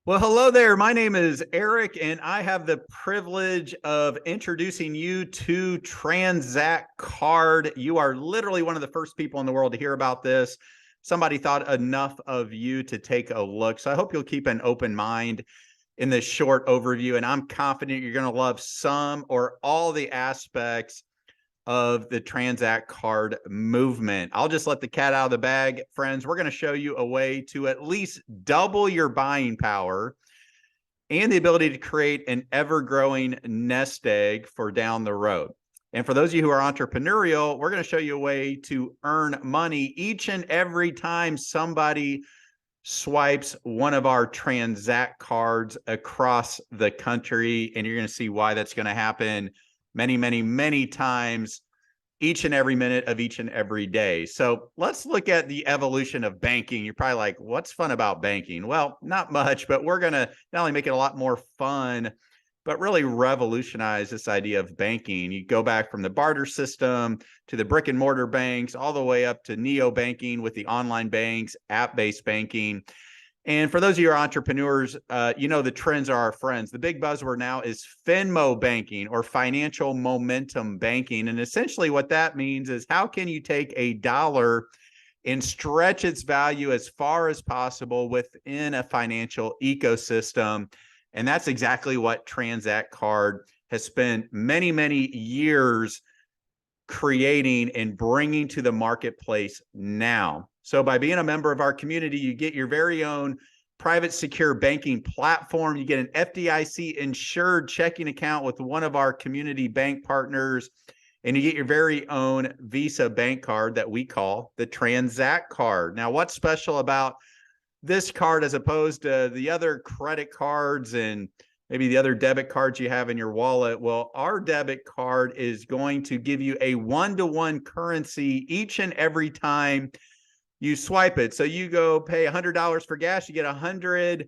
Well, hello there. My name is Eric, and I have the privilege of introducing you to Tranzact Card. You are literally one of the first people in the world to hear about this. Somebody thought enough of you to take a look. So I hope you'll keep an open mind in this short overview, and I'm confident you're going to love some or all the aspects of the Tranzact Card movement. I'll just let the cat out of the bag, friends. We're going to show you a way to at least double your buying power and the ability to create an ever-growing nest egg for down the road. And for those of you who are entrepreneurial, we're going to show you a way to earn money each and every time somebody swipes one of our Tranzact cards across the country. And you're going to see why that's going to happen many, many, many times each and every minute of each and every day. So let's look at the evolution of banking. You're probably like, what's fun about banking? Well, not much, but we're going to not only make it a lot more fun, but really revolutionize this idea of banking. You go back from the barter system to the brick and mortar banks, all the way up to neo banking with the online banks, app-based banking. And for those of you who are entrepreneurs, you know the trends are our friends. The big buzzword now is FINMO banking, or financial momentum banking. And essentially what that means is, how can you take a dollar and stretch its value as far as possible within a financial ecosystem? And that's exactly what Tranzact Card has spent many, many years creating and bringing to the marketplace now. So by being a member of our community, you get your very own private secure banking platform. You get an FDIC insured checking account with one of our community bank partners, and you get your very own Visa bank card that we call the Tranzact Card. Now, what's special about this card as opposed to the other credit cards and maybe the other debit cards you have in your wallet? Well, our debit card is going to give you a one-to-one currency each and every time you swipe it. So you go pay $100 for gas, you get 100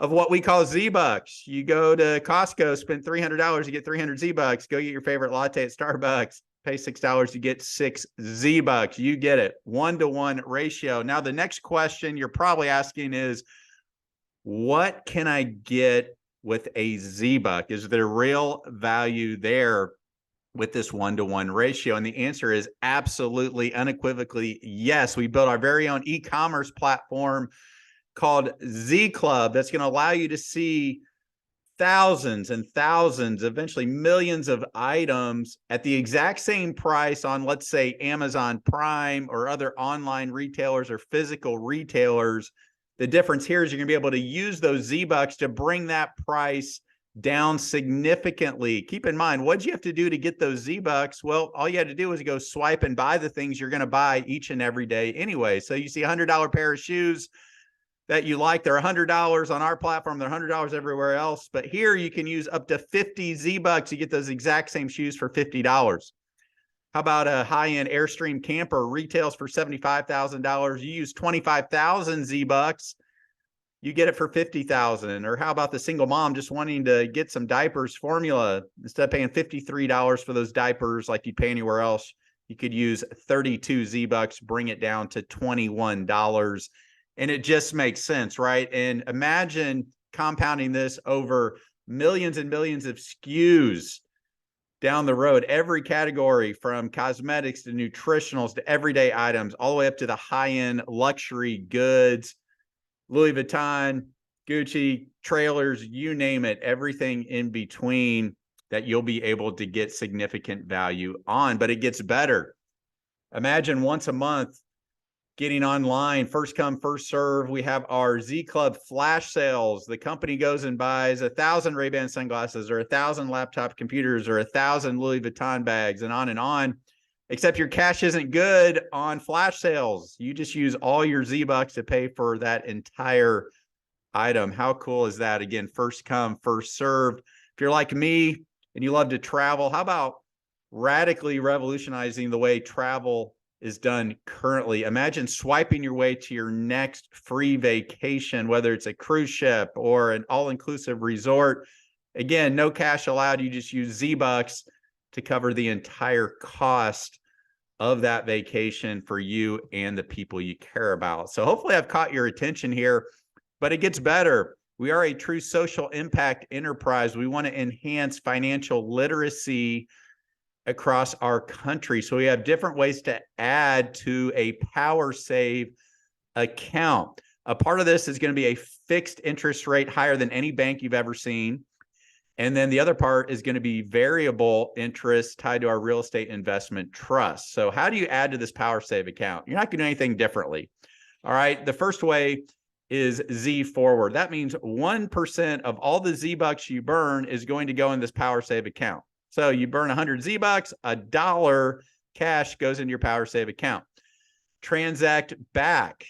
of what we call Z-Bucks. You go to Costco, spend $300, you get 300 Z-Bucks. Go get your favorite latte at Starbucks, pay $6, you get 6 Z-Bucks. You get it, one-to-one ratio. Now, the next question you're probably asking is, what can I get with a Z-Buck? Is there real value there with this one-to-one ratio? And the answer is absolutely, unequivocally yes. We built our very own e-commerce platform called Z Club that's going to allow you to see thousands and thousands, eventually millions of items at the exact same price on, let's say, Amazon Prime or other online retailers or physical retailers. The difference here is you're going to be able to use those Z-Bucks to bring that price down significantly. Keep in mind, what did you have to do to get those Z-Bucks? Well, all you had to do was go swipe and buy the things you're going to buy each and every day anyway. So you see a $100 pair of shoes that you like, they're $100 on our platform, they're $100 everywhere else. But here you can use up to 50 Z-Bucks to get those exact same shoes for $50. How about a high-end Airstream camper retails for $75,000? You use 25,000 Z-Bucks, you get it for 50,000. Or how about the single mom just wanting to get some diapers formula? Instead of paying $53 for those diapers like you pay anywhere else, you could use 32 Z-Bucks, bring it down to $21. And it just makes sense, right? And imagine compounding this over millions and millions of SKUs down the road, every category from cosmetics to nutritionals to everyday items, all the way up to the high-end luxury goods, Louis Vuitton, Gucci, trailers, you name it, everything in between that you'll be able to get significant value on. But it gets better. Imagine once a month getting online, first come, first serve. We have our Z Club flash sales. The company goes and buys 1,000 Ray-Ban sunglasses or 1,000 laptop computers or 1,000 Louis Vuitton bags and on, except your cash isn't good on flash sales. You just use all your Z-Bucks to pay for that entire item. How cool is that? Again, first come, first served. If you're like me and you love to travel, how about radically revolutionizing the way travel is done currently? Imagine swiping your way to your next free vacation, whether it's a cruise ship or an all-inclusive resort. Again, no cash allowed. You just use Z-Bucks to cover the entire cost of that vacation for you and the people you care about. So hopefully I've caught your attention here, but it gets better. We are a true social impact enterprise. We want to enhance financial literacy across our country. So we have different ways to add to a PowerSave account. A part of this is going to be a fixed interest rate higher than any bank you've ever seen. And then the other part is going to be variable interest tied to our real estate investment trust. So how do you add to this PowerSave account? You're not going to do anything differently. All right. The first way is Z forward. That means 1% of all the Z bucks you burn is going to go in this PowerSave account. So you burn 100 Z bucks, $1 cash goes into your PowerSave account. Tranzact back.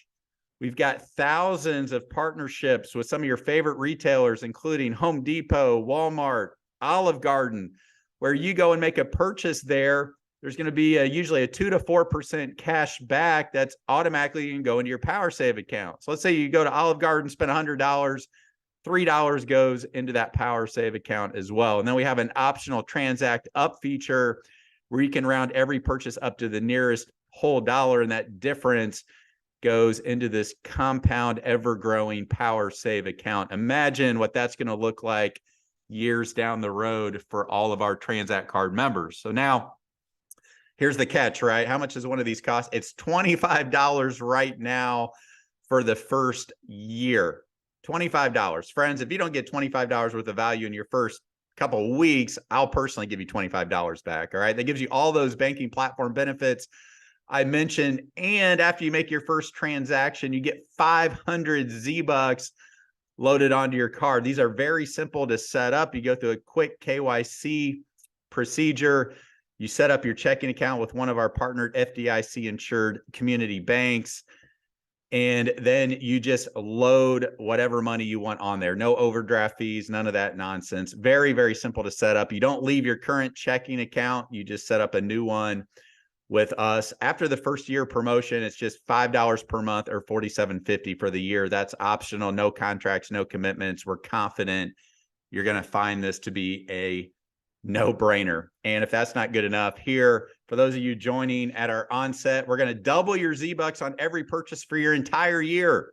We've got thousands of partnerships with some of your favorite retailers, including Home Depot, Walmart, Olive Garden, where you go and make a purchase there. There's going to be usually a 2 to 4% cash back that's automatically going to go into your PowerSave account. So let's say you go to Olive Garden, spend $100, $3 goes into that PowerSave account as well. And then we have an optional Tranzact Up feature where you can round every purchase up to the nearest whole dollar, and that difference goes into this compound, ever-growing PowerSave account. Imagine what that's going to look like years down the road for all of our Tranzact Card members. So now, here's the catch, right? How much does one of these cost? It's $25 right now for the first year. $25. Friends, if you don't get $25 worth of value in your first couple of weeks, I'll personally give you $25 back, all right? That gives you all those banking platform benefits I mentioned, and after you make your first transaction, you get 500 Z-Bucks loaded onto your card. These are very simple to set up. You go through a quick KYC procedure. You set up your checking account with one of our partnered FDIC-insured community banks, and then you just load whatever money you want on there. No overdraft fees, none of that nonsense. Very, very simple to set up. You don't leave your current checking account. You just set up a new one with us. After the first year promotion, it's just $5 per month or $47.50 for the year. That's optional, no contracts, no commitments. We're confident you're going to find this to be a no-brainer. And if that's not good enough, here, for those of you joining at our onset, we're going to double your Z-Bucks on every purchase for your entire year.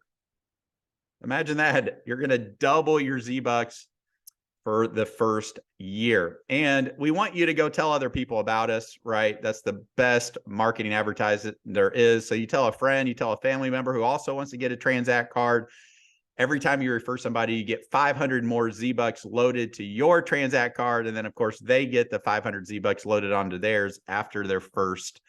Imagine that. You're going to double your Z-Bucks for the first year. And we want you to go tell other people about us, right? That's the best marketing advertisement there is. So you tell a friend, you tell a family member who also wants to get a Tranzact card. Every time you refer somebody, you get 500 more Z-Bucks loaded to your Tranzact card. And then, of course, they get the 500 Z-Bucks loaded onto theirs after their first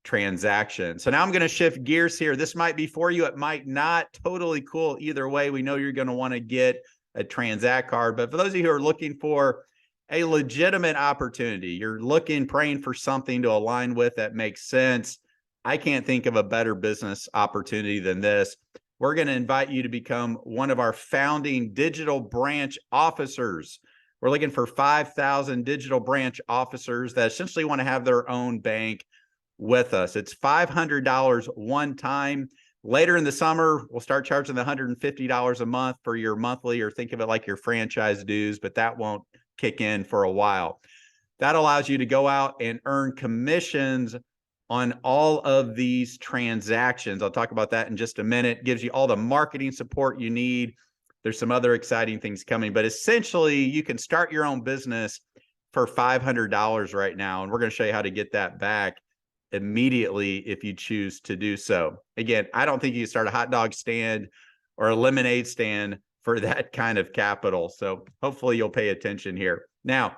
transaction. So now I'm going to shift gears here. This might be for you. It might not. Totally cool. Either way, we know you're going to want to get a Tranzact card. But for those of you who are looking for a legitimate opportunity, you're looking, praying for something to align with that makes sense. I can't think of a better business opportunity than this. We're going to invite you to become one of our founding digital branch officers. We're looking for 5,000 digital branch officers that essentially want to have their own bank with us. It's $500 one time. Later in the summer, we'll start charging the $150 a month for your monthly, or think of it like your franchise dues, but that won't kick in for a while. That allows you to go out and earn commissions on all of these transactions. I'll talk about that in just a minute. Gives you all the marketing support you need. There's some other exciting things coming, but essentially you can start your own business for $500 right now. And we're going to show you how to get that back immediately if you choose to do so. Again, I don't think you can start a hot dog stand or a lemonade stand for that kind of capital. So hopefully you'll pay attention here. Now,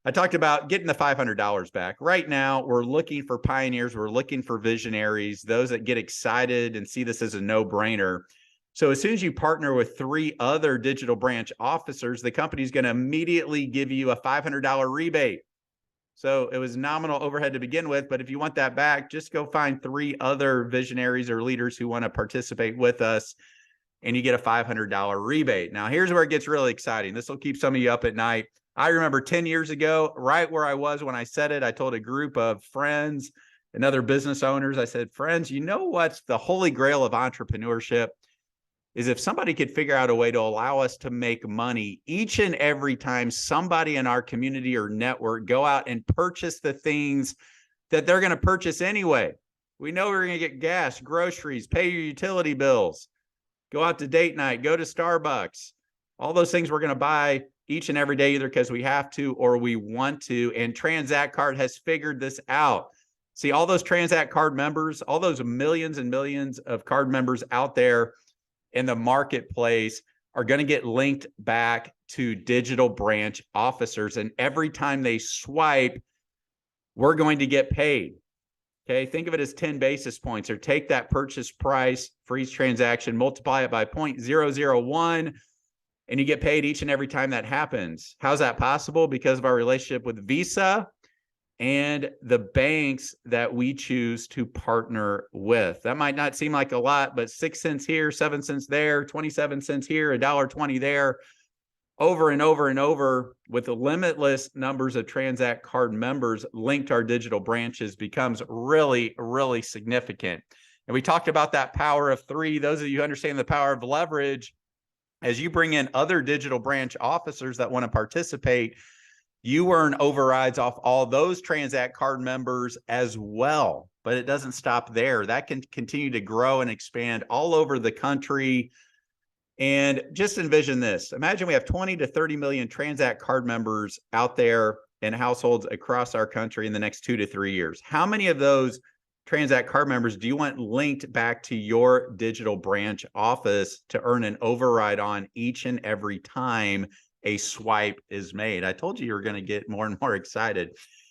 I talked about getting the $500 back. Right now, we're looking for pioneers. We're looking for visionaries, those that get excited and see this as a no-brainer. So as soon as you partner with 3 other digital branch officers, the company's going to immediately give you a $500 rebate. So it was nominal overhead to begin with, but if you want that back, just go find 3 other visionaries or leaders who want to participate with us, and you get a $500 rebate. Now, here's where it gets really exciting. This will keep some of you up at night. I remember 10 years ago, right where I was when I said it, I told a group of friends and other business owners, I said, friends, you know what's the holy grail of entrepreneurship? Is if somebody could figure out a way to allow us to make money each and every time somebody in our community or network go out and purchase the things that they're going to purchase anyway. We know we're going to get gas, groceries, pay your utility bills, go out to date night, go to Starbucks. All those things we're going to buy each and every day, either because we have to or we want to. And Tranzact Card has figured this out. See, all those Tranzact Card members, all those millions and millions of card members out there in the marketplace are going to get linked back to digital branch officers. And every time they swipe, we're going to get paid. Okay, think of it as 10 basis points, or take that purchase price for each transaction, multiply it by 0.001, and you get paid each and every time that happens. How's that possible? Because of our relationship with Visa and the banks that we choose to partner with. That might not seem like a lot, but 6 cents here, 7 cents there, 27 cents here, $1.20 there, over and over and over, with the limitless numbers of Tranzact Card members linked to our digital branches, becomes really, really significant. And we talked about that power of 3. Those of you who understand the power of leverage, as you bring in other digital branch officers that want to participate, you earn overrides off all those Tranzact Card members as well. But it doesn't stop there. That can continue to grow and expand all over the country. And just envision this. Imagine we have 20 to 30 million Tranzact Card members out there in households across our country in the next 2 to 3 years. How many of those Tranzact Card members do you want linked back to your digital branch office to earn an override on each and every time a swipe is made? I told you were going to get more and more excited.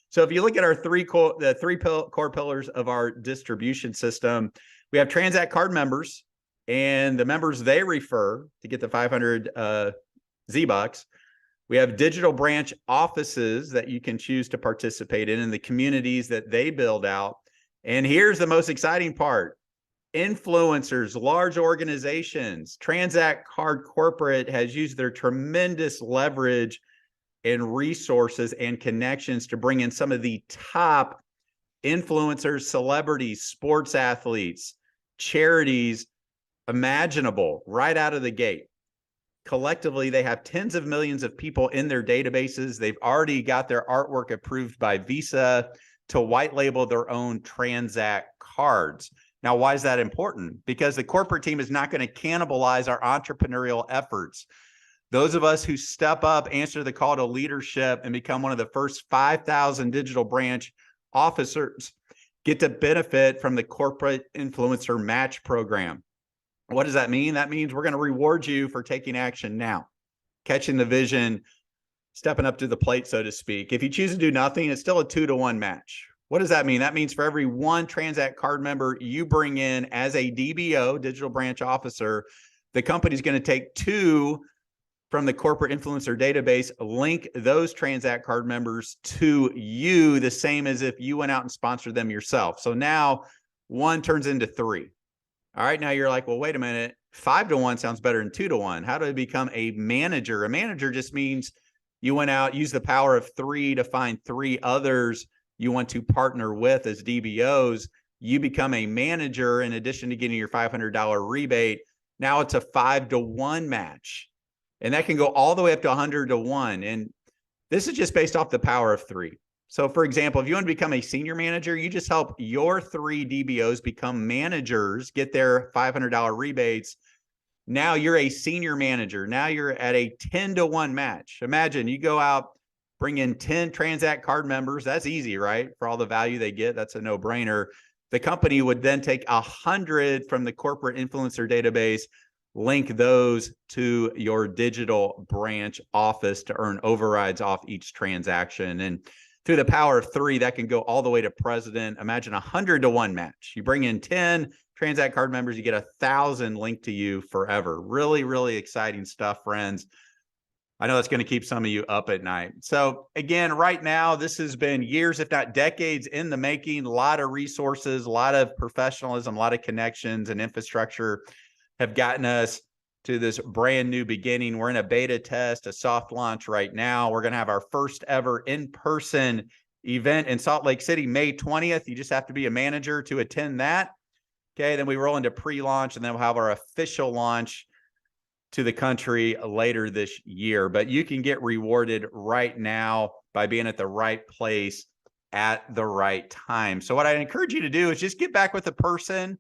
So if you look at our the three core pillars of our distribution system, we have Tranzact Card members and the members they refer to get the 500 Z-Bucks. We have digital branch offices that you can choose to participate in, and the communities that they build out. And here's the most exciting part: influencers, large organizations. Tranzact Card Corporate has used their tremendous leverage and resources and connections to bring in some of the top influencers, celebrities, sports athletes, charities imaginable right out of the gate. Collectively, they have tens of millions of people in their databases. They've already got their artwork approved by Visa to white label their own Tranzact cards. Now, why is that important? Because the corporate team is not going to cannibalize our entrepreneurial efforts. Those of us who step up, answer the call to leadership, and become one of the first 5,000 digital branch officers get to benefit from the corporate influencer match program. What does that mean? That means we're going to reward you for taking action now, catching the vision, stepping up to the plate, so to speak. If you choose to do nothing, it's still a 2-to-1 match. What does that mean? That means for every one Tranzact Card member you bring in as a DBO, digital branch officer, the company's going to take 2 from the corporate influencer database, link those Tranzact Card members to you, the same as if you went out and sponsored them yourself. So now 1 turns into 3. All right, now you're like, well, wait a minute, 5-to-1 sounds better than 2-to-1. How do I become a manager? A manager just means you went out, used the power of 3 to find 3 others you want to partner with as DBOs. You become a manager in addition to getting your $500 rebate. Now it's a 5-to-1 match. And that can go all the way up to 100-to-1. And this is just based off the power of 3. So for example, if you want to become a senior manager, you just help your 3 DBOs become managers, get their $500 rebates. Now you're a senior manager. Now you're at a 10-to-1 match. Imagine you go out, bring in 10 Tranzact Card members. That's easy, right? For all the value they get, that's a no-brainer. The company would then take 100 from the corporate influencer database, link those to your digital branch office to earn overrides off each transaction. And through the power of 3, that can go all the way to president. Imagine a 100-to-1 match. You bring in 10 Tranzact Card members, you get 1,000 linked to you forever. Really, really exciting stuff, friends. I know that's going to keep some of you up at night. So again, right now, this has been years, if not decades in the making. A lot of resources, a lot of professionalism, a lot of connections and infrastructure have gotten us to this brand new beginning. We're in a beta test, a soft launch right now. We're going to have our first ever in-person event in Salt Lake City, May 20th. You just have to be a manager to attend that. Okay, then we roll into pre-launch, and then we'll have our official launch to the country later this year. But you can get rewarded right now by being at the right place at the right time. So what I encourage you to do is just get back with a person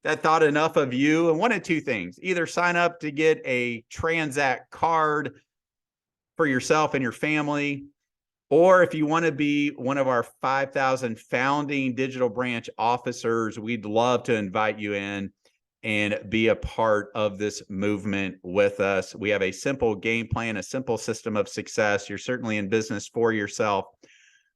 that thought enough of you and wanted two things: either sign up to get a Tranzact card for yourself and your family, or if you want to be one of our 5,000 founding digital branch officers, we'd love to invite you in and be a part of this movement with us. We have a simple game plan, a simple system of success. You're certainly in business for yourself,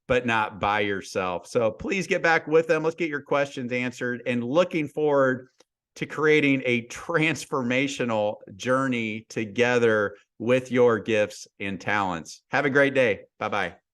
but not by yourself. So please get back with them. Let's get your questions answered, and looking forward to creating a transformational journey together with your gifts and talents. Have a great day. Bye-bye.